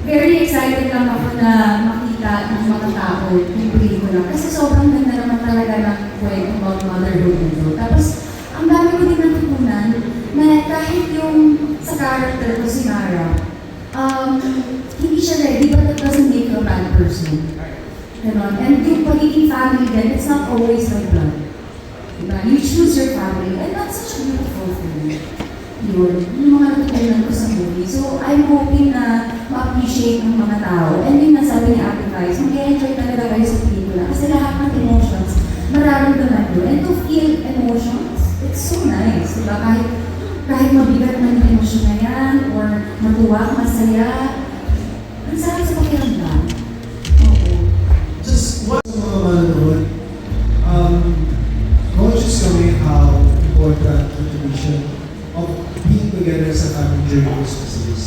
very excited lang ako na makita ng mga tao yung pelikula. Kasi sobrang ganda naman talaga ng kwento about motherhood nito. Tapos, ang dami ko din natutunan na kahit yung sa character ko si Nara, hindi siya ready, but that doesn't make you a bad person. Ganon. And yung pagiging family din, it's not always by blood. Diba? You choose your family, and that's such a beautiful thing. Yun, yung mga natutunan ko sa movie. So, I'm hoping na ma-appreciate ng mga tao. And yun nasabi ni Ate Vice, mag-enjoy talaga kayo sa pelikula. Kasi lahat ng emotions, mararamdaman nyo. And to feel emotions, it's so nice. Diba? Kahit mabigat man yung emosyon na yan, or matuwa, masaya, ang sarap sa pakiramdam. Oo. Just what sa mga manonood, conscious kami how important the tradition of being together sa family during Christmas is.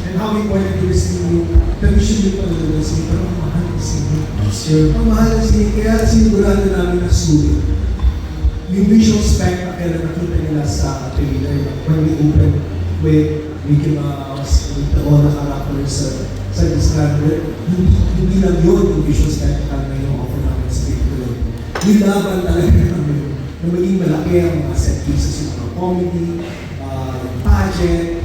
And how important it is yung tradition yung panunod pero ang mahal kasi yun. Ang mahal kasi kaya sinigurado namin na sulit. Yung visual spec na kaya nakita nila sa trailer when we open with Mickey Mouse, with all the characters sa Discovery, hindi lang yun yung visual spectacle na yung offer namin sa trailer. Nilaban talaga namin na maging malaki ang mga set pieces, yung mga comedy, pageant.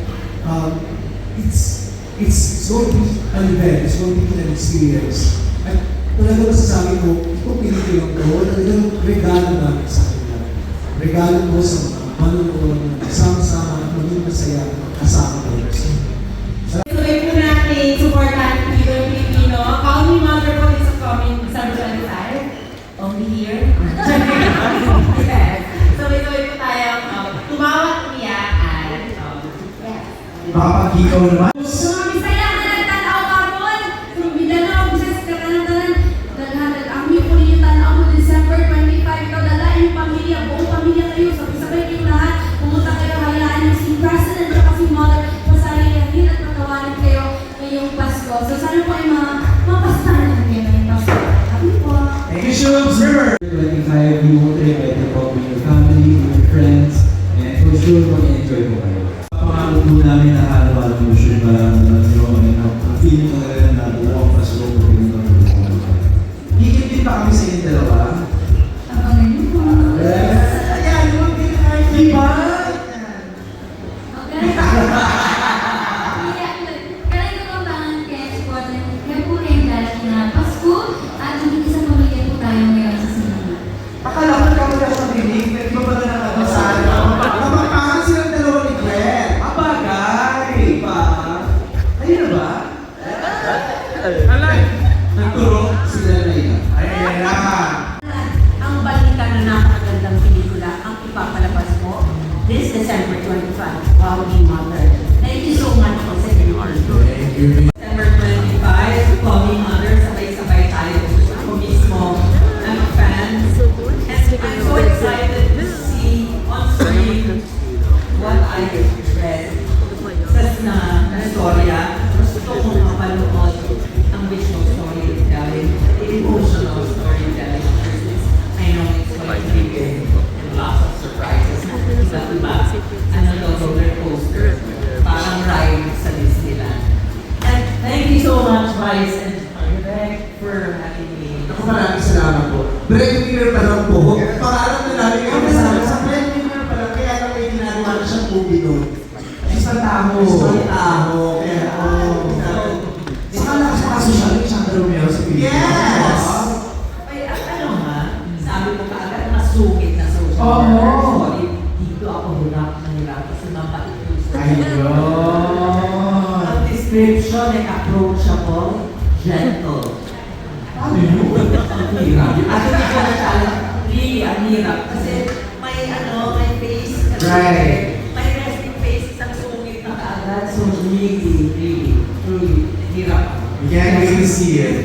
It's going to be an event, it's going to be an experience. At talaga masasabi ko, itong pinitilang ko, talagang regalo namin sa kanila. Regalo mo sa mga manonood na kasama-sama at maging masaya kasama ko. Tuloy po natin, supportan Pinoy Pilipino. Call Me Mother po is coming December 25. Only here. Yes. Tuloy-tuloy po tayo. Tumawat, umiyak, at yes. Papagikaw naman. So sana po ay mapastahan natin kayo ng Pasko. Happy po! Thank you, Shubs River! 25, you won't invite the with your family, with your friends, and for sure, mag-enjoy mo kayo. Pangako po namin na araw-araw mo sure parang ang feeling ko talaga na buong Pasko po rin ito. Higit pa kami sa inyong dalawa. Abangan niyo po! Ayan, yung pinakain. Di ba? Okay? Akala ko kami na sa dinig, na iba ba na nakakasal? Kapagpakan silang dalawa ni Gwen. Abagay! Pa? Ayun na ba? Nagturo sila na yun. Ayun na! Ang balita na napakagandang pelikula ang ipapalabas mo this December 25. Wow, Be Mother. Thank you so much po sa inyo. Thank you. December 25, Call Me Mother, sabay-sabay tayo. Ako mismo, I'm a fan. And I'm so excited to see on screen what I read. Sa storya, gusto kong mapanood ang visual storytelling, emotional storytelling. I know it's going to be good and lots of surprises. Diba? Ano to, roller coaster. Parang ride sa Disneyland. And thank you so much, Vice and Greg, for having me. Ako maraming salamat po. Breadwinner pa lang po. Pangarap na namin kayo kasama sa breadwinner pa lang. Kaya lang may ginagawa na siyang movie doon. Isang taho. Isang taho. Kaya saka lang sa kasosyal yung Sandra Romeo sa Pilipinas. Yes! Ay, ano nga, sabi mo kaagad, masungit na social. Oo. Dito ako hirap na hirap kasi mabait yung social. Ayun! Ang description ay approachable, gentle. Ano yun? Ang hirap. At hindi ko na challenge, really, ang hirap. Kasi may may face. Kasi Right. may resting face, isang sungit na kaagad. So really, truly, hirap ako. You can't wait to see it.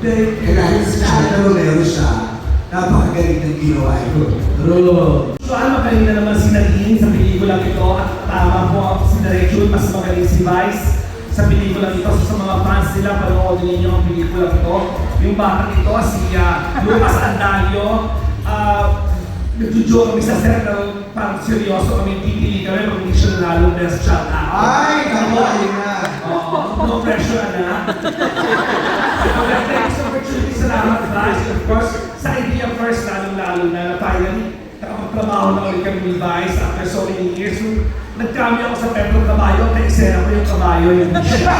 Kailangan sa Sandra Romeo siya. Napakagaling ng ginawa ito. True. So ano magaling na naman si Nadine sa pelikulang ito at tama po ang si Direction, mas magaling si Vice sa pelikulang ito. So sa mga fans nila, panoodin ninyo ang pelikulang ito. Yung batang ito, si Lucas Andalio, nagjujo kami sa set na parang seryoso kami, pipili kami pag hindi siya nanalo best shot. Ay! Kamu! Ayun na! Oo. No pressure, anak. Thanks for opportunity. Salamat, Vice. Of course, sa idea first, lalong-lalo na finally, nakapagtrabaho na ulit kami ni Vice after so many years. Nagkami ako sa Pedro Caballo, na-isera ko yung kabayo, hindi siya.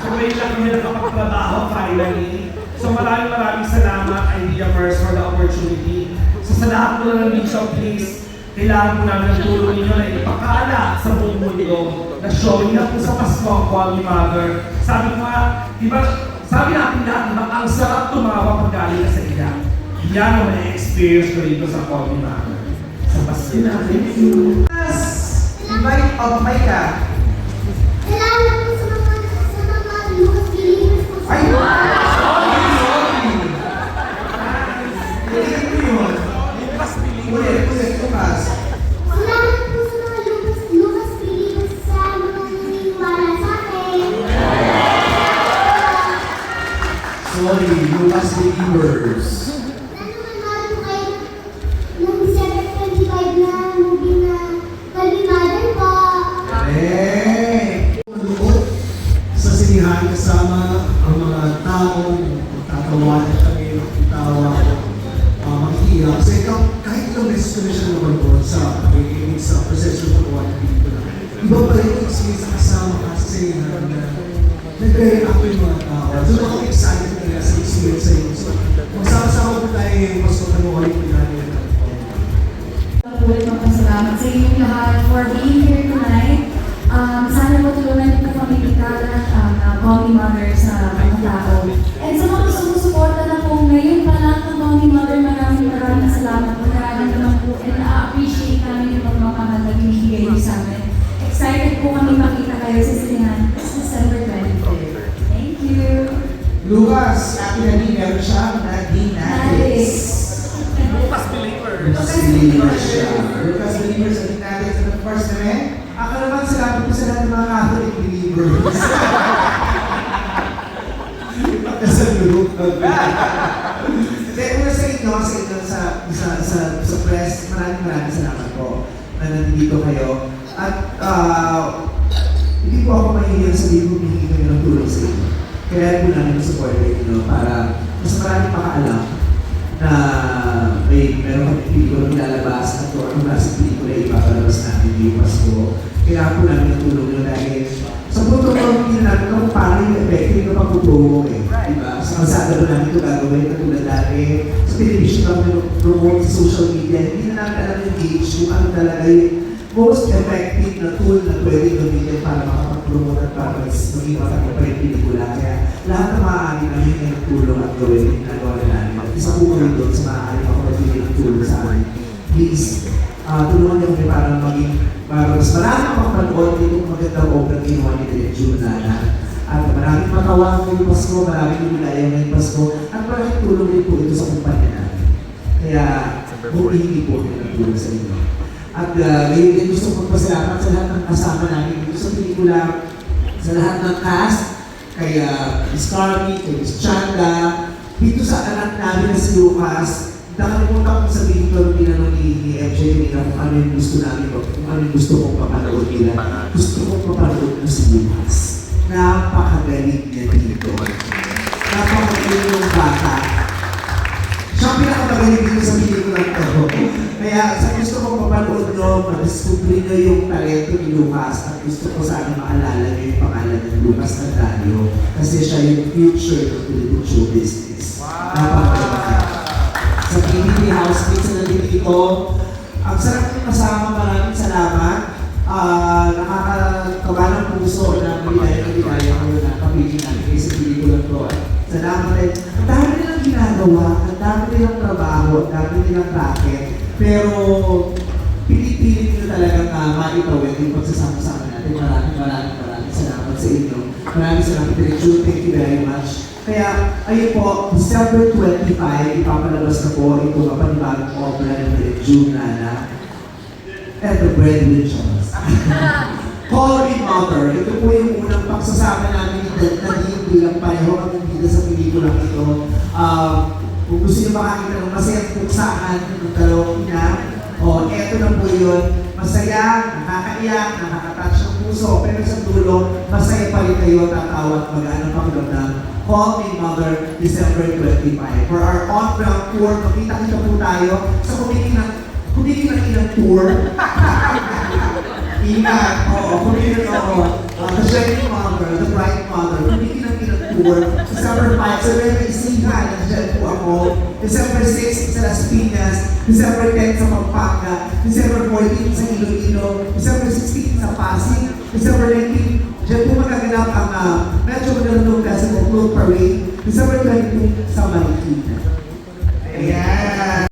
So ngayon lang kami nakapagtrabaho finally. So maraming salamat, Idea First, for the opportunity. So sa lahat po na nandito, please, kailangan po namin ng tulong ninyo na ipakala sa buong mundo na showing na po sa Pasko ang Call Me Mother. Sabi ko nga, diba, sabi natin lahat, diba, ang sarap tumawa pag galing ka sa ina. Yan ang na-experience ko dito sa Call Me Mother. Sa Pasko na, thank you. Invite of Micah. Salamat po sa mga Lucas believers po sa Ay! Sorry! Ulit, Lucas. Salamat po sa mga Lucas believers sa mga naniniwala sa akin. Sorry, Lucas Believers. Nanonood po kayo ng December 25 na movie na Call Me Mother po. Malungkot sa sinihan kasama ang mga taong magtatawanan kami, magtitawa, makikiyak. Kasi ikaw, kahit ilang beses ko na siya naman doon sa pakikinig sa procession ng buwan ng pelikula. Iba pa rin yung experience na kasama ka sa sinihan na nag-react yung mga tao. So ako excited talaga sa experience sa inyo. So magsama-sama po tayo ngayon, mas matanuhan po natin. Ulit magpasalamat sa inyong lahat for being here tonight. Sana matulungan po kami ikalat ang Call Me Mother sa mga tao. And sa mga sumusuporta na po ngayon pa lang ng Call Me Mother, maraming salamat po. Maraming naman po and na-appreciate namin yung mga mahal na binibigay niyo sa amin. Excited po kami makita kayo sa sinihan this December 25th. Thank you! Lucas, actually, meron siyang naging Nice! Lucas Believer. Lucas Believers siya. Lucas Believers, ang natin sa the first naman. Ako naman, salamat po sa lahat ng mga Catholic believers. Sa group. Hindi, una sa inyo, sa press, maraming salamat po na nandito kayo. At hindi po ako mahihiyan sabihin ko humingi kami ng tulong sa inyo. Kaya po namin support ninyo para mas maraming makaalam na meron kami pelikula nilalabas at kung anong klaseng pelikula ipapalabas natin ngayong Pasko. Kaya po namin ang tulong nyo dahil sa punto ko, hindi na namin kung paano yung effective na pag-promo eh. Diba? Sa kalsada po namin ito gagawin katulad dati. Sa television kami promote sa social media. Hindi na namin alam yung gauge kung ano talaga yung most effective na tool na pwede gamitin para makapag-promote at para maging matangin pa yung pelikula. Kaya lahat na maaari namin yung tulong at gawin yung ginagawa na namin. Isa po kami doon sa maaari makapag-bigay ng tulong sa amin. Please, tulungan niyo kami para mas marami makapanood itong magandang obra ginawa ni Direk June Nana. At maraming matawa ngayong Pasko, maraming lumilayaw ngayong Pasko, at maraming tulong din po ito sa kumpanya namin. Kaya, humihingi po kami ng tulong sa inyo. At ngayon din gusto kong magpasalamat sa lahat ng kasama namin dito sa pelikula, sa lahat ng cast, kay Miss Carmi, kay Miss Chanda, dito sa anak namin na si Lucas. Nakalimutan kong sabihin ko nung tinanong ni MJ nila kung ano yung gusto namin, kung ano yung gusto kong papanood nila. Gusto kong papanood na si Lucas. Napakagaling niya dito. Napakagaling yung bata. Siya ang pinakamagaling dito sa pelikulang ito. Kaya sa gusto kong papanood nyo, madiscover nyo yung talento ni Lucas at gusto ko sana maalala nyo yung pangalan ng Lucas Natalio kasi siya yung future ng Philippine show business. Napakagaling. Sa PBB Housemates na nandito. Ang sarap ng kasama, maraming salamat. Nakakatawa ng puso na bilaya ko na kapili namin kayo sa pelikula ko. Salamat rin. Ang dami nilang ginagawa, ang dami nilang trabaho, ang dami nilang racket. Pero pinipilit nyo talagang maitawid yung pagsasama-sama natin. Maraming salamat sa inyo. Maraming salamat Direk June. Thank you very much. Kaya, ayun po, December 25, ipapalabas na po ito ang panibagong obra ng Direk June Nana and the Breadwinchers. Call Me Mother. Ito po yung unang pagsasama namin ni Nadine bilang pareho kami dito sa pelikulang ito. Kung gusto niyo makakita ng masayang puksaan ng dalawang ina, eto na po yun. Masaya, nakakaiyak, nakakatouch ng puso, pero sa dulo, masaya pa rin kayo, tatawa at mag-ano pakiramdam. Call Me Mother, December 25. For our on-ground tour, makita-kita po tayo sa kumiki ng ilang tour. Ingat, oo, kumiki ng The Shining Mother, The Bright Mother, kumiki ng ilang tour. December 5, sa Nueva Ecija, nandiyan po ako. December 6 sa Las Piñas, December 10 sa Pampanga, December 14 sa Iloilo, December 16 sa Pasig, December 19, dyan po magaganap ang medyo magandang Festival Parade, December 22 sa Marikina.